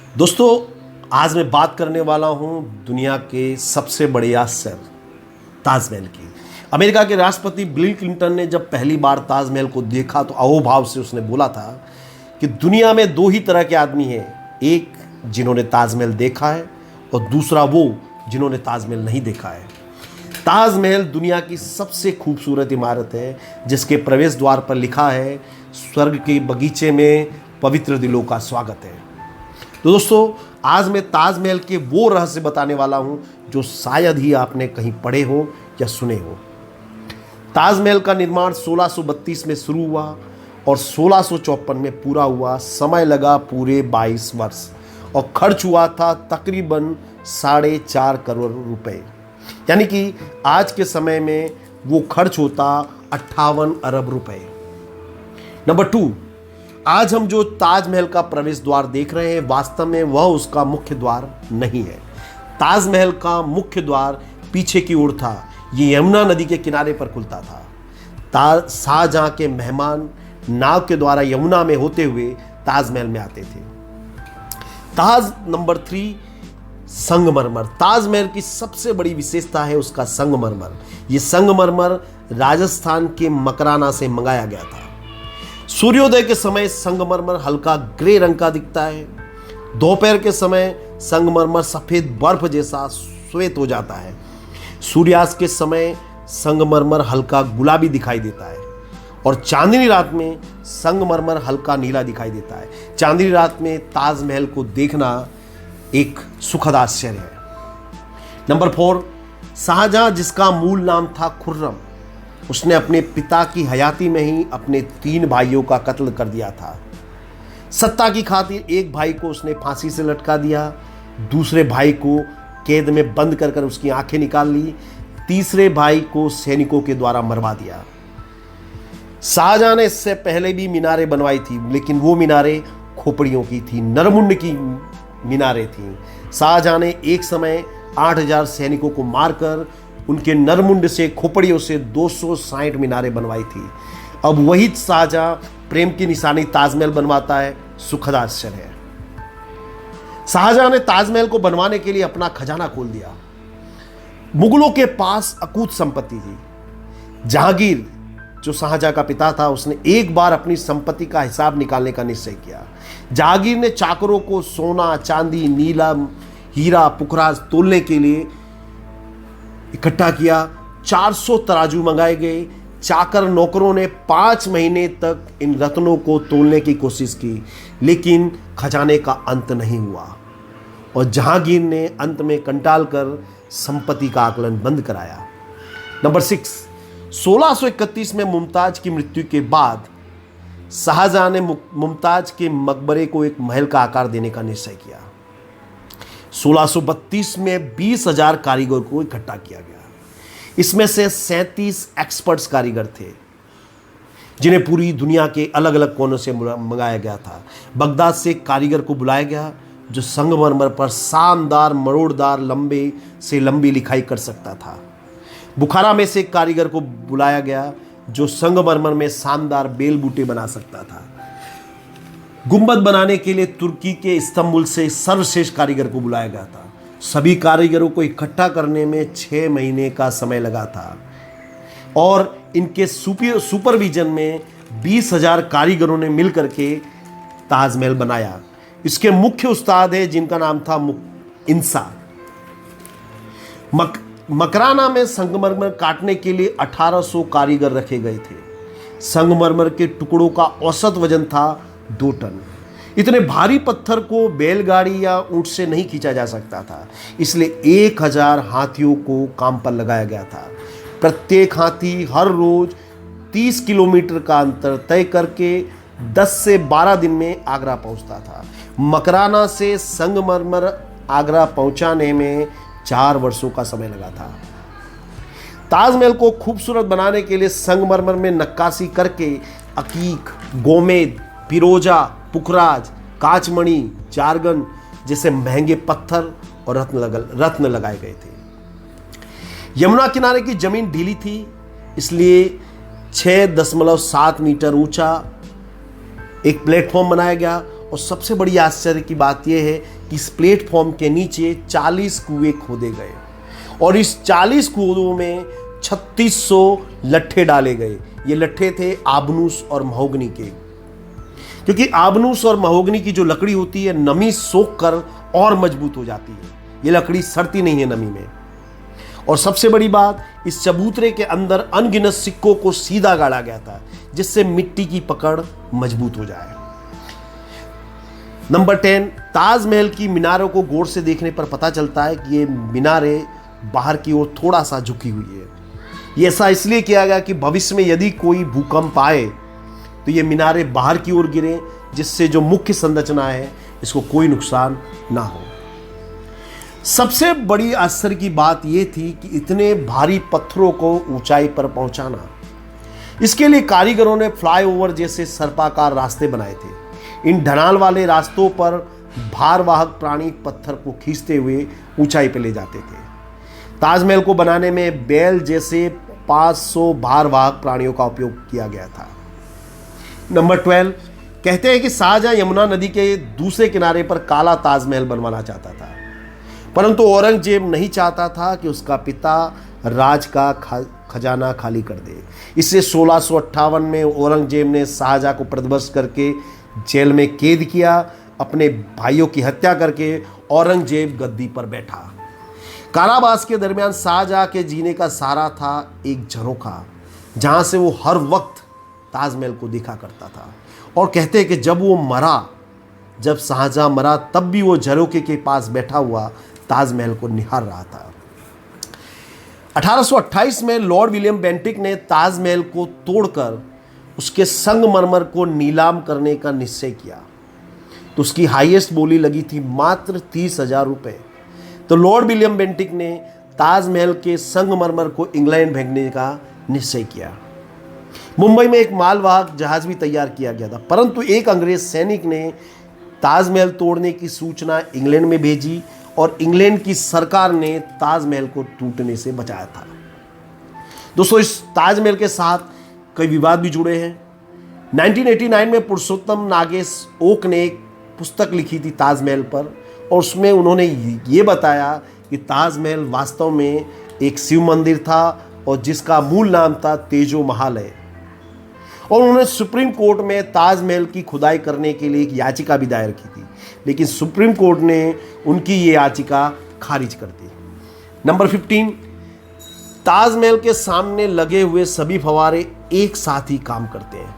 दोस्तों, आज मैं बात करने वाला हूं दुनिया के सबसे बड़े आश्चर्य ताजमहल की। अमेरिका के राष्ट्रपति बिल क्लिंटन ने जब पहली बार ताजमहल को देखा तो अहोभाव से उसने बोला था कि दुनिया में दो ही तरह के आदमी हैं, एक जिन्होंने ताजमहल देखा है और दूसरा वो जिन्होंने ताजमहल नहीं देखा है। ताजमहल दुनिया की सबसे खूबसूरत इमारत है जिसके प्रवेश द्वार पर लिखा है, स्वर्ग के बगीचे में पवित्र दिलों का स्वागत है। तो दोस्तों, आज मैं ताजमहल के वो रहस्य बताने वाला हूं जो शायद ही आपने कहीं पढ़े हो या सुने हो। ताजमहल का निर्माण 1632 में शुरू हुआ और 1654 में पूरा हुआ। समय लगा पूरे 22 वर्ष और खर्च हुआ था तकरीबन 4.5 करोड़ रुपए, यानी कि आज के समय में वो खर्च होता 58 अरब रुपए। नंबर 2, आज हम जो ताजमहल का प्रवेश द्वार देख रहे हैं वास्तव में वह उसका मुख्य द्वार नहीं है। ताजमहल का मुख्य द्वार पीछे की ओर था। ये यमुना नदी के किनारे पर खुलता था। शाहजहां के मेहमान नाव के द्वारा यमुना में होते हुए ताजमहल में आते थे। नंबर 3, संगमरमर। ताजमहल की सबसे बड़ी विशेषता है उसका संगमरमर। ये संगमरमर राजस्थान के मकराना से मंगाया गया था। सूर्योदय के समय संगमरमर हल्का ग्रे रंग का दिखता है। दोपहर के समय संगमरमर सफेद बर्फ जैसा श्वेत हो जाता है। सूर्यास्त के समय संगमरमर हल्का गुलाबी दिखाई देता है और चांदनी रात में संगमरमर हल्का नीला दिखाई देता है। चांदनी रात में ताजमहल को देखना एक सुखद आश्चर्य है। नंबर 4, शाहजहां, जिसका मूल नाम था खुर्रम, उसने अपने पिता की हयाती में ही अपने 3 भाइयों का कत्ल कर दिया था। सत्ता की खातिर एक भाई को उसने फांसी से लटका दिया, दूसरे भाई को कैद में बंद कर उसकी आंखें निकाल ली, तीसरे भाई को सैनिकों के द्वारा मरवा दिया। शाहजहां ने इससे पहले भी मीनारें बनवाई थी, लेकिन वो मीनारें खोपड़ियों की थी, नरमुंड की मीनारें थीं। शाहजहां ने एक समय 8000 सैनिकों को मारकर उनके नरमुंड से खोपड़ियों से 260 मीनारें बनवाई थी। अब वही शाहजहां प्रेम की निशानी ताजमहल बनवाता है। सुखद आश्चर्य है। शाहजहां ने ताजमहल को बनवाने के लिए अपना खजाना खोल दिया। मुगलों के पास अकूत संपत्ति थी। जहांगीर, जो शाहजहां का पिता था, उसने एक बार अपनी संपत्ति का हिसाब निकालने का निश्चय किया। जहांगीर ने चाकरों को सोना, चांदी, नीलम, हीरा, पुखराज तोलने के लिए इकट्ठा किया। 400 तराजू मंगाए गए। चाकर नौकरों ने 5 महीने तक इन रत्नों को तोलने की कोशिश की, लेकिन खजाने का अंत नहीं हुआ और जहांगीर ने अंत में कंटाल कर संपत्ति का आकलन बंद कराया। नंबर 6, 1631 में मुमताज की मृत्यु के बाद शाहजहां ने मुमताज के मकबरे को एक महल का आकार देने का निश्चय किया। 1632 में 20,000 कारीगर को इकट्ठा किया गया। इसमें से 37 एक्सपर्ट्स कारीगर थे जिन्हें पूरी दुनिया के अलग अलग कोनों से मंगाया गया था। बगदाद से कारीगर को बुलाया गया जो संगमरमर पर शानदार मरोड़दार लंबे से लंबी लिखाई कर सकता था। बुखारा में से कारीगर को बुलाया गया जो संगमरमर में शानदार बेल बूटे बना सकता था। गुंबद बनाने के लिए तुर्की के इस्तांबुल से सर्वश्रेष्ठ कारीगर को बुलाया गया था। सभी कारीगरों को इकट्ठा करने में 6 महीने का समय लगा था और इनके सुपरविजन में 20,000 कारीगरों ने मिलकर के ताजमहल बनाया। इसके मुख्य उस्ताद है जिनका नाम था इंसा। मकराना में संगमरमर काटने के लिए 1800 कारीगर रखे गए थे। संगमरमर के टुकड़ों का औसत वजन था 2 टन। इतने भारी पत्थर को बैलगाड़ी या ऊंट से नहीं खींचा जा सकता था, इसलिए 1000 हाथियों को काम पर लगाया गया था। प्रत्येक हाथी हर रोज 30 किलोमीटर का अंतर तय करके 10 से 12 दिन में आगरा पहुंचता था। मकराना से संगमरमर आगरा पहुंचाने में 4 वर्षों का समय लगा था। ताजमहल को खूबसूरत बनाने के लिए संगमरमर में नक्काशी करके अकीक, गोमेद, पिरोजा, पुखराज, काचमणि, जारगन जैसे महंगे पत्थर और रत्न लगाए गए थे। यमुना किनारे की जमीन ढीली थी, इसलिए 6.7 मीटर ऊंचा एक प्लेटफॉर्म बनाया गया और सबसे बड़ी आश्चर्य की बात यह है कि इस प्लेटफॉर्म के नीचे 40 कुएं खोदे गए और इस 40 कुओं में 3600 लट्ठे डाले गए। ये लट्ठे थे आबनूस और महोगनी के, क्योंकि आबनूस और महोगनी की जो लकड़ी होती है नमी सोख कर और मजबूत हो जाती है। ये लकड़ी सड़ती नहीं है नमी में। और सबसे बड़ी बात, इस चबूतरे के अंदर अनगिनत सिक्कों को सीधा गाड़ा गया था जिससे मिट्टी की पकड़ मजबूत हो जाए। नंबर 10, ताजमहल की मीनारों को गौर से देखने पर पता चलता है कि ये मीनारें बाहर की ओर थोड़ा सा झुकी हुई है। ये ऐसा इसलिए किया गया कि भविष्य में यदि कोई भूकंप आए तो ये मीनारें बाहर की ओर गिरे, जिससे जो मुख्य संरचना है इसको कोई नुकसान ना हो। सबसे बड़ी आश्चर्य की बात यह थी कि इतने भारी पत्थरों को ऊंचाई पर पहुंचाना, इसके लिए कारीगरों ने फ्लाईओवर जैसे सर्पाकार रास्ते बनाए थे। इन ढलान वाले रास्तों पर भारवाहक प्राणी पत्थर को खींचते हुए ऊंचाई पर ले जाते थे। ताजमहल को बनाने में बैल जैसे 500 भारवाहक प्राणियों का उपयोग किया गया था। नंबर 12, कहते हैं कि शाहजहां यमुना नदी के दूसरे किनारे पर काला ताजमहल बनवाना चाहता था, परंतु औरंगजेब नहीं चाहता था कि उसका पिता राज का खजाना खाली कर दे। इससे 1658 में औरंगजेब ने शाहजहां को पदभ्रष्ट करके जेल में कैद किया। अपने भाइयों की हत्या करके औरंगजेब गद्दी पर बैठा। कारावास के दरमियान शाहजहां के जीने का सहारा था एक झरोखा, जहां से वो हर वक्त ताजमहल को देखा करता था। और कहते हैं कि जब शाहजहां मरा तब भी वो झरोखे के पास बैठा हुआ ताजमहल को निहार रहा था। 1828 में लॉर्ड विलियम बेंटिक ने ताजमहल को तोड़कर उसके संगमरमर को नीलाम करने का निश्चय किया, तो उसकी हाईएस्ट बोली लगी थी मात्र 30,000 रुपये। तो लॉर्ड विलियम बेंटिक ने ताजमहल के संगमरमर को इंग्लैंड भेजने का निश्चय किया। मुंबई में एक मालवाहक जहाज भी तैयार किया गया था, परंतु एक अंग्रेज सैनिक ने ताजमहल तोड़ने की सूचना इंग्लैंड में भेजी और इंग्लैंड की सरकार ने ताजमहल को टूटने से बचाया था। दोस्तों, इस ताजमहल के साथ कई विवाद भी जुड़े हैं। 1989 में पुरुषोत्तम नागेश ओक ने एक पुस्तक लिखी थी ताजमहल पर, और उसमें उन्होंने ये बताया कि ताजमहल वास्तव में एक शिव मंदिर था और जिसका मूल नाम था तेजो महालय। और उन्होंने सुप्रीम कोर्ट में ताजमहल की खुदाई करने के लिए एक याचिका भी दायर की थी, लेकिन सुप्रीम कोर्ट ने उनकी ये याचिका खारिज कर दी। नंबर 15, ताजमहल के सामने लगे हुए सभी फव्वारे एक साथ ही काम करते हैं।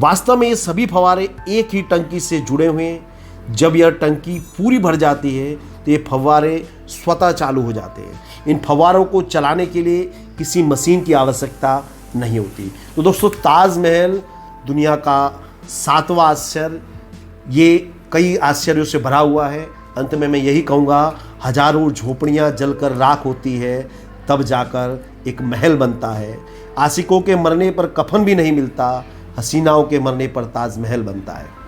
वास्तव में ये सभी फव्वारे एक ही टंकी से जुड़े हुए हैं। जब यह टंकी पूरी भर जाती है तो ये फव्वारे स्वतः चालू हो जाते हैं। इन फव्वारों को चलाने के लिए किसी मशीन की आवश्यकता नहीं होती। तो दोस्तों, ताजमहल दुनिया का 7वां आश्चर्य, ये कई आश्चर्यों से भरा हुआ है। अंत में मैं यही कहूँगा, हजारों झोपड़ियाँ जलकर राख होती है तब जाकर एक महल बनता है। आशिकों के मरने पर कफन भी नहीं मिलता, हसीनाओं के मरने पर ताजमहल बनता है।